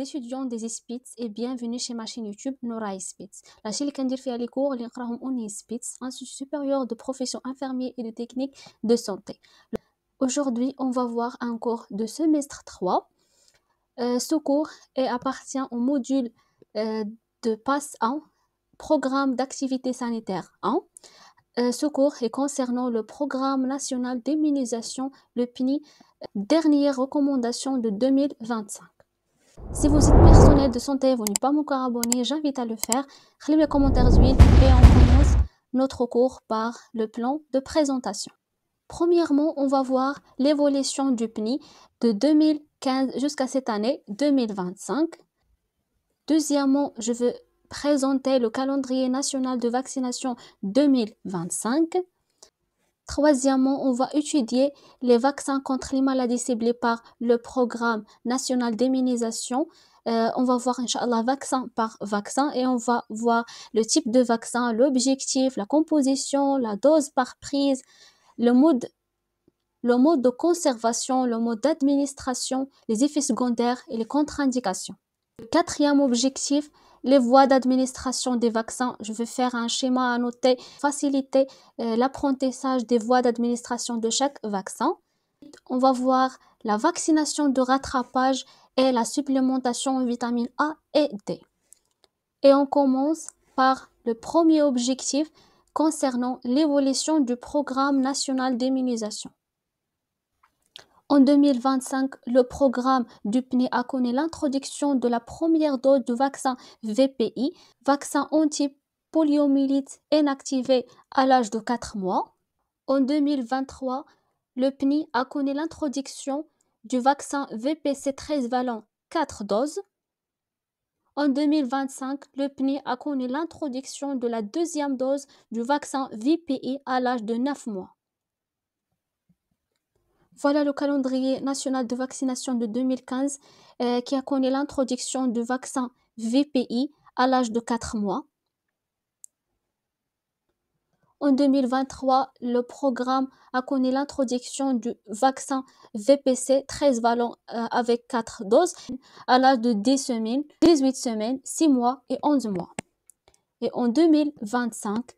étudiants des Spitz et bienvenue chez ma chaîne YouTube Noura Spitz. La chaîne qui كندير فيها les cours اللي نقراهم Uni Spitz, Institut supérieur de profession infirmier et de technique de santé. Aujourd'hui, on va voir un cours de semestre 3. Ce cours appartient au module de PAS 1, Programme d'activité sanitaire 1. Ce cours est concernant le Programme national d'immunisation, le PNI, dernière recommandation de 2025. Si vous êtes personnel de santé, vous n'êtes pas encore abonné, j'invite à le faire. Laissez les commentaires et on commence notre cours par le plan de présentation. Premièrement, on va voir l'évolution du PNI de 2015 jusqu'à cette année 2025. Deuxièmement, je veux présenter le calendrier national de vaccination 2025. Troisièmement, on va étudier les vaccins contre les maladies ciblées par le programme national d'immunisation. On va voir, Inch'Allah, vaccin par vaccin et on va voir le type de vaccin, l'objectif, la composition, la dose par prise, le mode de conservation, le mode d'administration, les effets secondaires et les contre-indications. Le quatrième objectif, les voies d'administration des vaccins. Je vais faire un schéma à noter, faciliter l'apprentissage des voies d'administration de chaque vaccin. On va voir la vaccination de rattrapage et la supplémentation en vitamines A et D. Et on commence par le premier objectif concernant l'évolution du programme national d'immunisation. En 2025, le programme du PNI a connu l'introduction de la première dose du vaccin VPI, vaccin anti-poliomyélite inactivé à l'âge de 4 mois. En 2023, le PNI a connu l'introduction du vaccin VPC 13 valent 4 doses. En 2025, le PNI a connu l'introduction de la deuxième dose du vaccin VPI à l'âge de 9 mois. Voilà le calendrier national de vaccination de 2015 qui a connu l'introduction du vaccin VPI à l'âge de 4 mois. En 2023, le programme a connu l'introduction du vaccin VPC 13 valent avec 4 doses à l'âge de 10 semaines, 18 semaines, 6 mois et 11 mois. Et en 2025,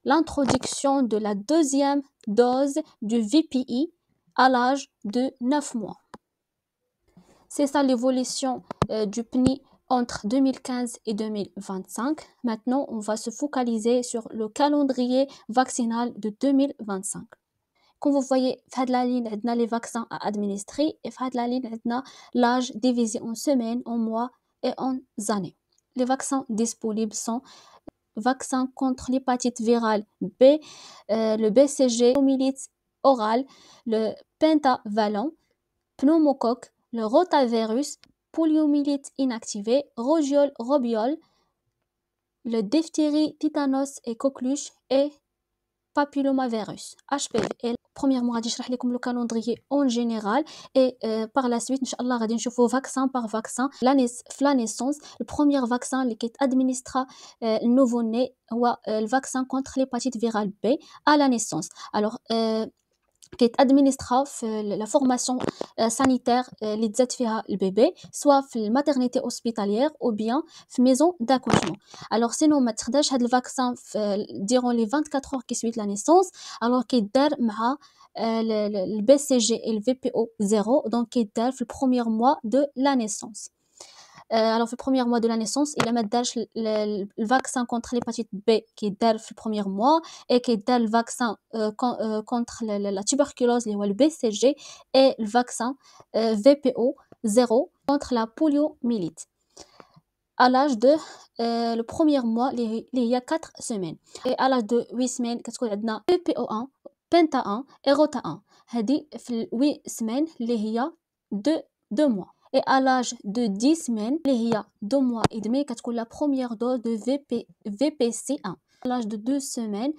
l'introduction de la deuxième dose du VPI à l'âge de 9 mois. C'est ça l'évolution du PNI entre 2015 et 2025. Maintenant, on va se focaliser sur le calendrier vaccinal de 2025. Comme vous voyez, في la ligne, on a les vaccins à administrer et في la ligne, on a l'âge divisé en semaines, en mois et en années. Les vaccins disponibles sont vaccin contre l'hépatite virale B, le BCG, poliomyélite orale, le pentavalent, pneumocoque, le rotavirus, poliomyélite inactivée, rougeole, robiole, le diphtérie, tétanos et coqueluche et papillomavirus, HPV. Et premièrement, غادي نشرح لكم le calendrier en général et par la suite, Inch'Allah, غادي نشوفوا vaccin par vaccin. La naissance, le premier vaccin اللي كيتادمنسترا nouveau-né هو le vaccin contre l'hépatite virale B à la naissance. Alors, كيتادمنسترا في la formation sanitaire اللي تزاد فيها البيبي سواء في الماترنيتي hospitalière ou bien في maison d'accouchement. Alors sinon ما تاخداش هاد الفاكسان durant les 24 heures qui suivent la naissance. Alors كيدار مع le BCG et le VPO 0, donc كيدار في le premier mois de la naissance. Alors, le premier mois de la naissance, il a mis le vaccin contre l'hépatite B qui est dans le premier mois et qui est dans le vaccin contre la tuberculose, le BCG, et le vaccin VPO 0 contre la poliomyélite. À l'âge de le premier mois, il y a 4 semaines. Et à l'âge de 8 semaines, qu'est-ce qu'on a? VPO 1, Penta 1 et Rota 1. هذه في 8 semaines, il y a 2 mois. Et à l'âge de 10 semaines, il y a 2 mois et demi, qu'est-ce la première dose de VPC1. À l'âge de 2 semaines,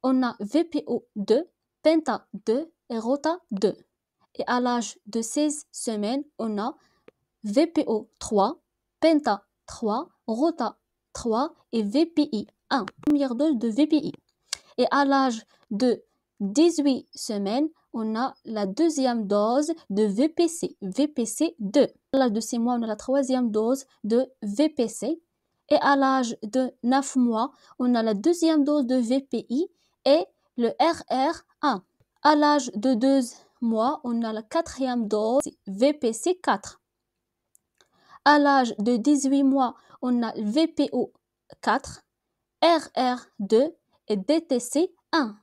on a VPO 2, Penta 2 et Rota 2. Et à l'âge de 16 semaines, on a VPO 3, Penta 3, Rota 3 et VPI 1. Première dose de VPI. Et à l'âge de 18 semaines, on a la deuxième dose de VPC 2. À l'âge de 6 mois, on a la troisième dose de VPC. Et à l'âge de 9 mois, on a la deuxième dose de VPI et le RR1. À l'âge de 2 mois, on a la quatrième dose VPC 4. À l'âge de 18 mois, on a le VPO 4, RR2 et DTC 1.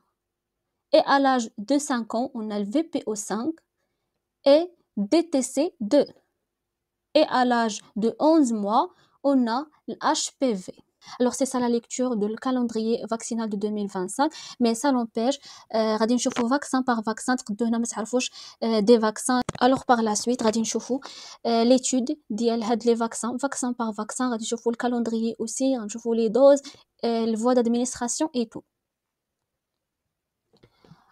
Et à l'âge de 5 ans, on a le VPO 5 et DTC 2. Et à l'âge de 11 mois, on a le HPV. Alors c'est ça la lecture du calendrier vaccinal de 2025, mais ça l'empêche غادي نشوفوا vaccin par vaccin تقدروا هنا ما تعرفوش des vaccins. Alors par la suite غادي نشوفوا l'étude ديال هاد les vaccins vaccin par vaccin غادي نشوفوا le calendrier aussi غنشوفوا les doses le voie d'administration et tout.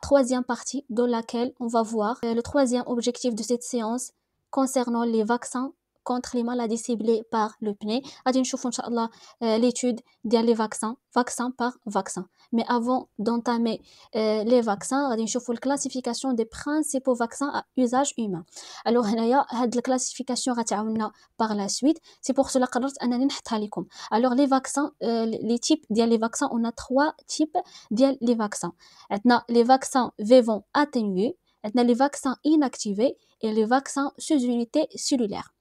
Troisième partie dans laquelle on va voir le troisième objectif de cette séance concernant les vaccins contre les maladies ciblées par le PNE. غادي نشوفوا ان شاء الله l'étude ديال les vaccins vaccin par vaccin. Mais avant d'entamer les vaccins غادي نشوفوا la classification des principaux vaccins à usage humain. Alors هنايا هاد la classification غتعاوننا par la suite. C'est pour cela قررت انني نحطها لكم. Alors les vaccins les types ديال les vaccins, on a 3 types ديال les vaccins. عندنا les vaccins vivants atténués, عندنا les vaccins inactivés et les vaccins sous unité cellulaire.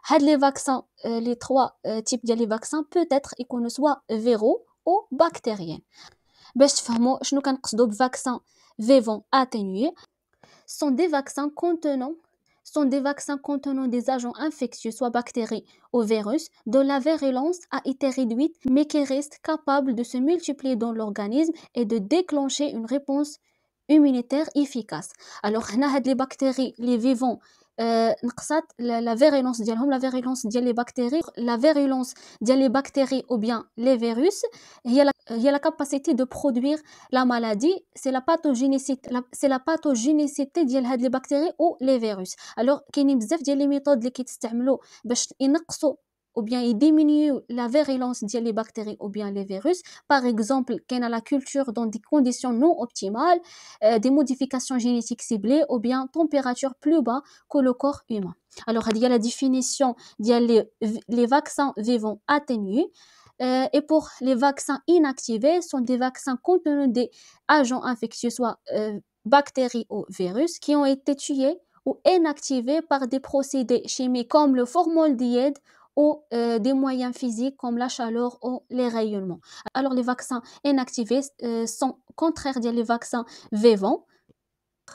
هاد les vaccins les 3 types ديال les vaccins peut-être يكونوا soit viraux ou bactériens. باش تفهموا شنو كنقصدوا بvaccin vivant atténué, sont des vaccins contenant des agents infectieux, soit bactéries ou virus, dont la virulence a été réduite mais qui restent capables de se multiplier dans l'organisme et de déclencher une réponse immunitaire efficace. Alors هنا هاد les bactéries les vivants نقصات la virulence ديالهم, la virulence ديال les bactéries, la virulence ديال les bactéries ou bien les virus هي la capacité de produire la maladie, c'est la pathogénicité ديال هاد les bactéries ou les virus. Alors كاينين بزاف ديال les méthodes اللي كيتستعملوا باش ينقصوا ou bien ils diminuent la virulence des bactéries ou bien les virus. Par exemple, qu'il y a la culture dans des conditions non optimales, des modifications génétiques ciblées ou bien température plus bas que le corps humain. Alors, il y a la définition les vaccins vivants atténués. Et pour les vaccins inactivés, sont des vaccins contenant des agents infectieux, soit bactéries ou virus, qui ont été tués ou inactivés par des procédés chimiques comme le formaldéhyde ou des moyens physiques comme la chaleur ou les rayonnements. Alors les vaccins inactivés sont contraires des vaccins vivants.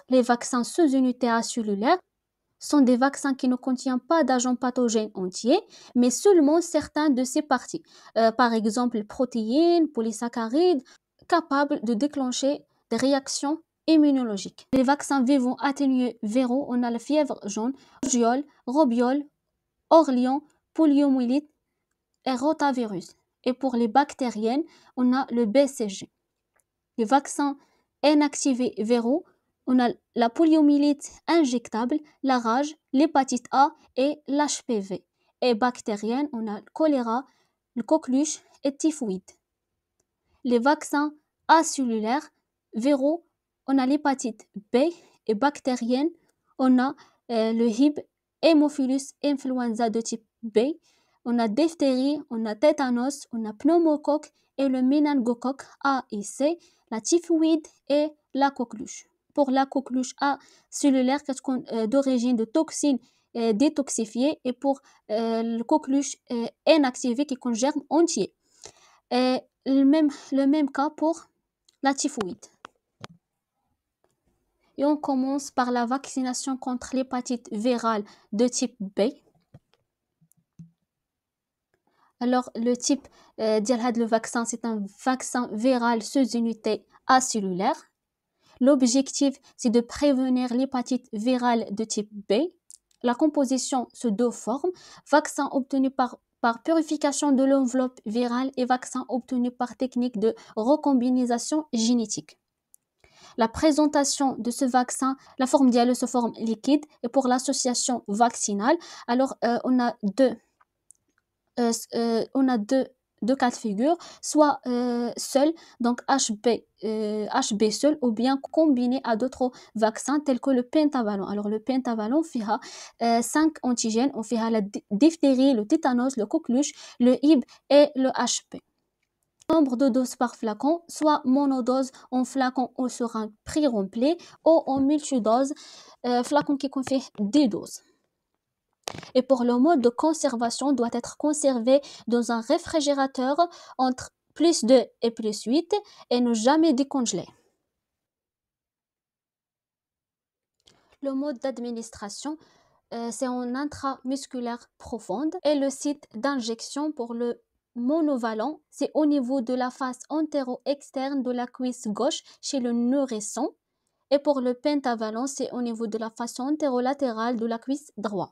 Les vaccins sous unité cellulaire sont des vaccins qui ne contiennent pas d'agents pathogènes entiers, mais seulement certains de ces parties. Par exemple, protéines, polysaccharides, capables de déclencher des réactions immunologiques. Les vaccins vivants atténués viraux, on a la fièvre jaune, rougeole, orlion, poliomyélite et rotavirus. Et pour les bactériennes, on a le BCG. Les vaccins inactivés viraux, on a la poliomyélite injectable, la rage, l'hépatite A et l'HPV. Et bactériennes, on a le choléra, le coqueluche et typhoïde. Les vaccins acellulaires viraux, on a l'hépatite B et bactériennes, on a le Hib, Haemophilus influenza de type B, on a diphtérie, on a tétanos, on a pneumocoque et le méningocoque A et C, la typhoïde et la coqueluche. Pour la coqueluche A cellulaire, d'origine de toxines détoxifiées, et pour le coqueluche inactivé qui est germe entier. Et le même cas pour la typhoïde. Et on commence par la vaccination contre l'hépatite virale de type B. Alors, le type le vaccin, c'est un vaccin viral sous unité acellulaire. L'objectif, c'est de prévenir l'hépatite virale de type B. La composition sous 2 formes, vaccin obtenu par purification de l'enveloppe virale et vaccin obtenu par technique de recombination génétique. La présentation de ce vaccin, la forme dialeux sous forme liquide, et pour l'association vaccinale, alors on a deux deux cas de figure, soit seul, donc HB seul, ou bien combiné à d'autres vaccins tels que le pentavalent. Alors le pentavalent fiha 5 antigènes, on fiha la diphtérie, le tétanos, le coqueluche, le hib et le HP. Nombre de doses par flacon, soit monodose en flacon ou sur un prix rempli, ou en multidose, flacon qui contient 10 doses. Et pour le mode de conservation, doit être conservé dans un réfrigérateur entre +2 et +8 et ne jamais décongeler. Le mode d'administration, c'est en intramusculaire profonde et le site d'injection pour le monovalent, c'est au niveau de la face antéro-externe de la cuisse gauche chez le nourrisson. Et pour le pentavalent, c'est au niveau de la face antérolatérale de la cuisse droite.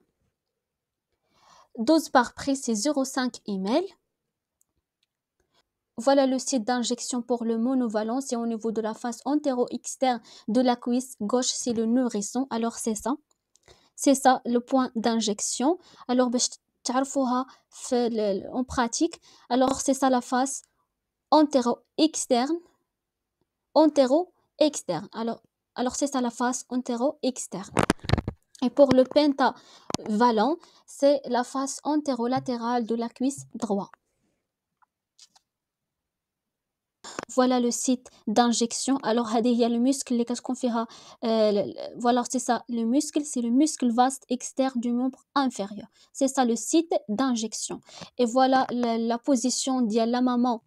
Dose par prise, c'est 0,5 ml. Voilà le site d'injection pour le monovalent, c'est au niveau de la face antéro-externe de la cuisse gauche, c'est le nourrisson. Alors c'est ça le point d'injection. Alors باش تعرفوها en pratique, alors c'est ça la face antéro-externe, alors c'est ça la face antéro-externe. Et pour le pentavalent, c'est la face antérolatérale de la cuisse droite. Voilà le site d'injection. Alors il y a le muscle اللي كتكون فيها voilà c'est ça le muscle, c'est le muscle vaste externe du membre inférieur. C'est ça le site d'injection. Et voilà la position de la maman.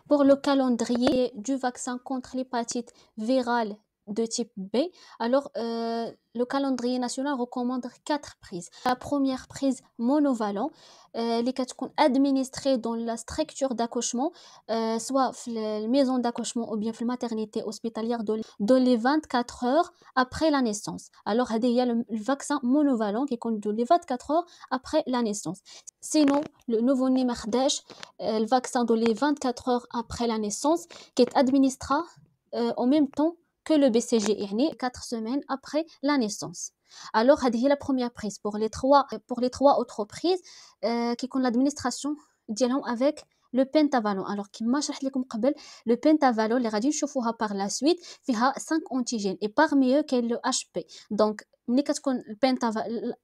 Pour le calendrier du vaccin contre l'hépatite virale de type B, alors le calendrier national recommande 4 prises. La première prise monovalent, les sont administrées dans la structure d'accouchement, soit la maison d'accouchement ou bien la maternité hospitalière dans les 24 heures après la naissance. Alors il y a le vaccin monovalent qui compte dans les 24 heures après la naissance. Sinon, le nouveau-né مخداش le vaccin dans les 24 heures après la naissance qui est administré en même temps que le BCG, 4 semaines après la naissance. Alors, c'est la première prise. Pour les trois autres prises, qui ont l'administration avec le pentavalent. Alors, comme je l'ai dit, le pentavalent, les radis chauffoura par la suite, il y a 5 antigènes. Et parmi eux, il y a le HP. Donc,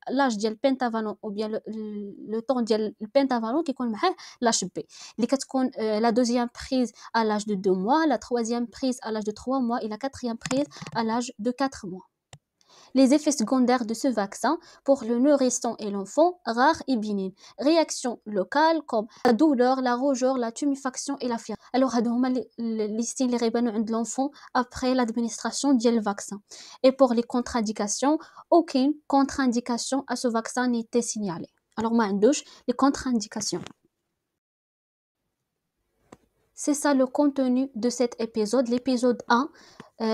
l'âge du pentavalent ou bien le temps du pentavalent qui est l'HP. La deuxième prise à l'âge de 2 mois, la troisième prise à l'âge de 3 mois et la quatrième prise à l'âge de 4 mois. Les effets secondaires de ce vaccin pour le nourrisson et l'enfant, rares et bénignes. Réactions locales comme la douleur, la rougeur, la tuméfaction et la fièvre. Alors, les signes de l'enfant après l'administration du vaccin. Et pour les contre-indications, aucune contre-indication à ce vaccin n'a été signalée. Alors, les contre-indications. C'est ça le contenu de cet épisode, l'épisode 1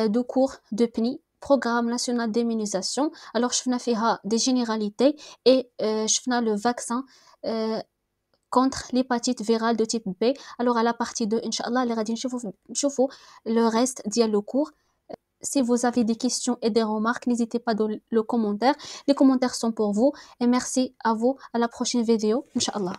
du cours de PNI. Programme national d'immunisation. Alors, je fais des généralités et je fais le vaccin contre l'hépatite virale de type B. Alors, à la partie 2, Inch'Allah, les radins, le reste du cours. Si vous avez des questions et des remarques, n'hésitez pas dans le commentaire. Les commentaires sont pour vous. Et merci à vous. À la prochaine vidéo, Inch'Allah.